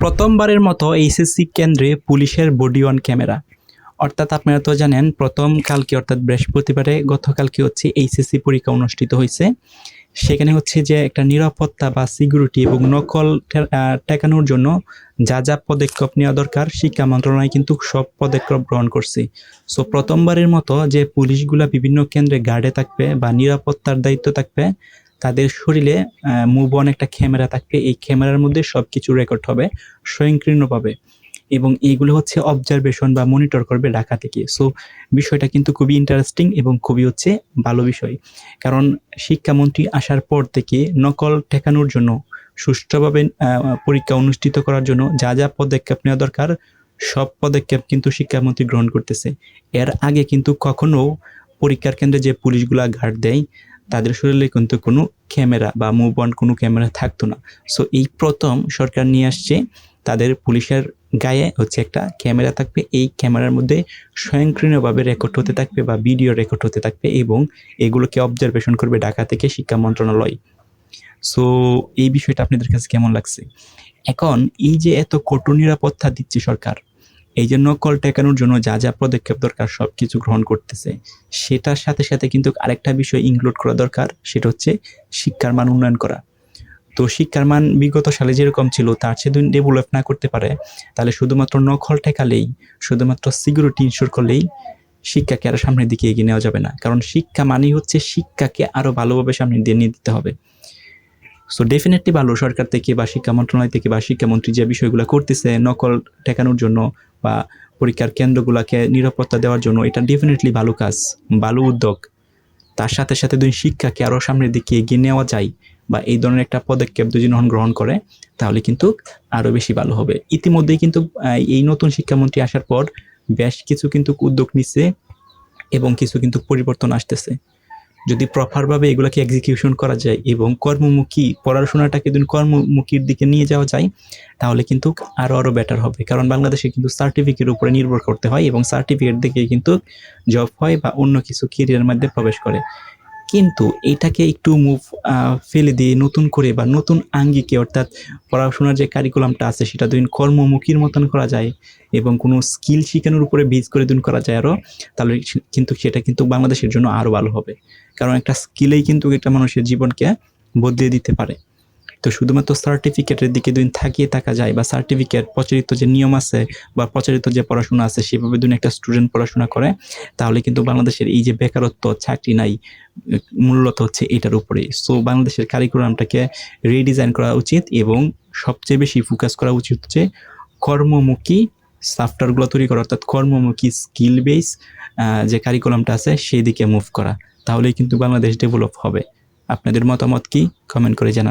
প্রথমবারের মতো এইচএসসি কেন্দ্রে পুলিশের বডি অন ক্যামেরা। অর্থাৎ আপনারা তো জানেন কালকে অর্থাৎ বৃহস্পতিবারে গতকালকে হচ্ছে এইচএসসি পরীক্ষা অনুষ্ঠিত হয়েছে। সেখানে হচ্ছে যে একটা নিরাপত্তা বা সিকিউরিটি এবং নকল ঠেকানোর জন্য যা যা পদক্ষেপ নেওয়া দরকার শিক্ষা মন্ত্রণালয় কিন্তু সব পদক্ষেপ গ্রহণ করছে। সো প্রথমবারের মতো যে পুলিশগুলা বিভিন্ন কেন্দ্রে গার্ডে থাকবে বা নিরাপত্তার দায়িত্ব থাকবে, তাদের শরীরে মুভ অন একটা ক্যামেরা থাকবে। এই ক্যামেরার মধ্যে সবকিছু রেকর্ড হবে স্বয়ংক্রিয়ভাবে এবং এইগুলো হচ্ছে অবজারভেশন বা মনিটর করবে ঢাকা থেকে। সো বিষয়টা কিন্তু খুবই ইন্টারেস্টিং এবং খুবই হচ্ছে ভালো বিষয়, কারণ শিক্ষামন্ত্রী আসার পর থেকে নকল ঠেকানোর জন্য সুষ্ঠুভাবে পরীক্ষা অনুষ্ঠিত করার জন্য যা যা পদক্ষেপ নেওয়া দরকার সব পদক্ষেপ কিন্তু শিক্ষামন্ত্রী গ্রহণ করতেছে। এর আগে কিন্তু কখনো পরীক্ষার কেন্দ্রে যে পুলিশগুলা গার্ড দেয় তাদের শরীরে কিন্তু কোনো ক্যামেরা বা মুভ অন কোনো ক্যামেরা থাকতো না। সো এই প্রথম সরকার নিয়ে আসছে তাদের পুলিশের গায়ে হচ্ছে একটা ক্যামেরা থাকবে। এই ক্যামেরার মধ্যে স্বয়ংক্রিয়ভাবে রেকর্ড হতে থাকবে বা ভিডিও রেকর্ড হতে থাকবে এবং এগুলোকে অবজারভেশন করবে ঢাকা থেকে শিক্ষা মন্ত্রণালয়। সো এই বিষয়টা আপনাদের কাছে কেমন লাগছে? এখন এই যে এত কঠোর নিরাপত্তা দিচ্ছে সরকার, এই যে নকল ঠেকানোর জন্য যা যা পদক্ষেপ দরকার সবকিছু গ্রহণ করতেছে, সেটার সাথে সাথে কিন্তু আরেকটা বিষয় ইনক্লুড করা দরকার, সেটা হচ্ছে শিক্ষার মান উন্নয়ন করা। তো শিক্ষার মান বিগত সালে যেরকম ছিল তার চেয়ে যদি ডেভেলপ না করতে পারে, তাহলে শুধুমাত্র নকল ঠেকালেই, শুধুমাত্র সিকিউরিটি ইনশিওর করলেই শিক্ষাকে আরো সামনের দিকে এগিয়ে নেওয়া যাবে না। কারণ শিক্ষা মানেই হচ্ছে শিক্ষাকে আরো ভালোভাবে সামনে দিয়ে নিয়ে দিতে হবে। সো ডেফিনেটলি ভালো সরকার থেকে বা শিক্ষা মন্ত্রণালয় থেকে বা শিক্ষামন্ত্রী যে বিষয়গুলো করতেছে নকল ঠেকানোর জন্য বা পরীক্ষার কেন্দ্রগুলোকে নিরাপত্তা দেওয়ার জন্য, এটা ডেফিনেটলি ভালো কাজ, ভালো উদ্যোগ। তার সাথে সাথে যদি শিক্ষাকে আরও সামনের দিকে এগিয়ে নেওয়া যায় বা এই ধরনের একটা পদক্ষেপ যদি গ্রহণ করে, তাহলে কিন্তু আরও বেশি ভালো হবে। ইতিমধ্যেই কিন্তু এই নতুন শিক্ষামন্ত্রী আসার পর বেশ কিছু কিন্তু উদ্যোগ নিচ্ছে এবং কিছু কিন্তু পরিবর্তন আসতেছে। যদি প্রপারভাবে এগুলোকে এক্সিকিউশন করা যায় এবং কর্মমুখী পড়াশোনাটাকে যদি কর্মমুখীর দিকে নিয়ে যাওয়া যায়, তাহলে কিন্তু আরও বেটার হবে। কারণ বাংলাদেশে কিন্তু সার্টিফিকেটের উপরে নির্ভর করতে হয় এবং সার্টিফিকেট দেখে কিন্তু জব হয় বা অন্য কিছু কেরিয়ারের মধ্যে প্রবেশ করে। কিন্তু এটাকে একটু ফেলে দিয়ে নতুন করে বা নতুন আঙ্গিকে, অর্থাৎ পড়াশোনার যে কারিকুলামটা আছে সেটা যদি কর্মমুখীর মতন করা যায় এবং কোনো স্কিল শেখানোর উপরে বেস করে যদি করা যায় আরও, তাহলে কিন্তু সেটা কিন্তু বাংলাদেশের জন্য আরও ভালো হবে। কারণ একটা স্কিলেই কিন্তু একটা মানুষের জীবনকে বদলে দিতে পারে। তো শুধুমাত্র সার্টিফিকেটের দিকে যদি থাকিয়ে থাকা যায় বা সার্টিফিকেট প্রচলিত যে নিয়ম আছে বা প্রচলিত যে পড়াশোনা আছে সেভাবে যদি একটা স্টুডেন্ট পড়াশোনা করে, তাহলে কিন্তু বাংলাদেশের এই যে বেকারত্ব, চাকরি নাই, মূলত হচ্ছে এটার উপরে। সো বাংলাদেশের কারিকুলামটাকে রিডিজাইন করা উচিত এবং সবচেয়ে বেশি ফোকাস করা উচিত হচ্ছে কর্মমুখী সফটওয়্যারগুলো তৈরি করা, অর্থাৎ কর্মমুখী স্কিল বেস যে কারিকুলামটা আছে সেই দিকে মুভ করা। তাহলেই কিন্তু বাংলাদেশ ডেভেলপ হবে। আপনাদের মতামত কি? কমেন্ট করে জানান।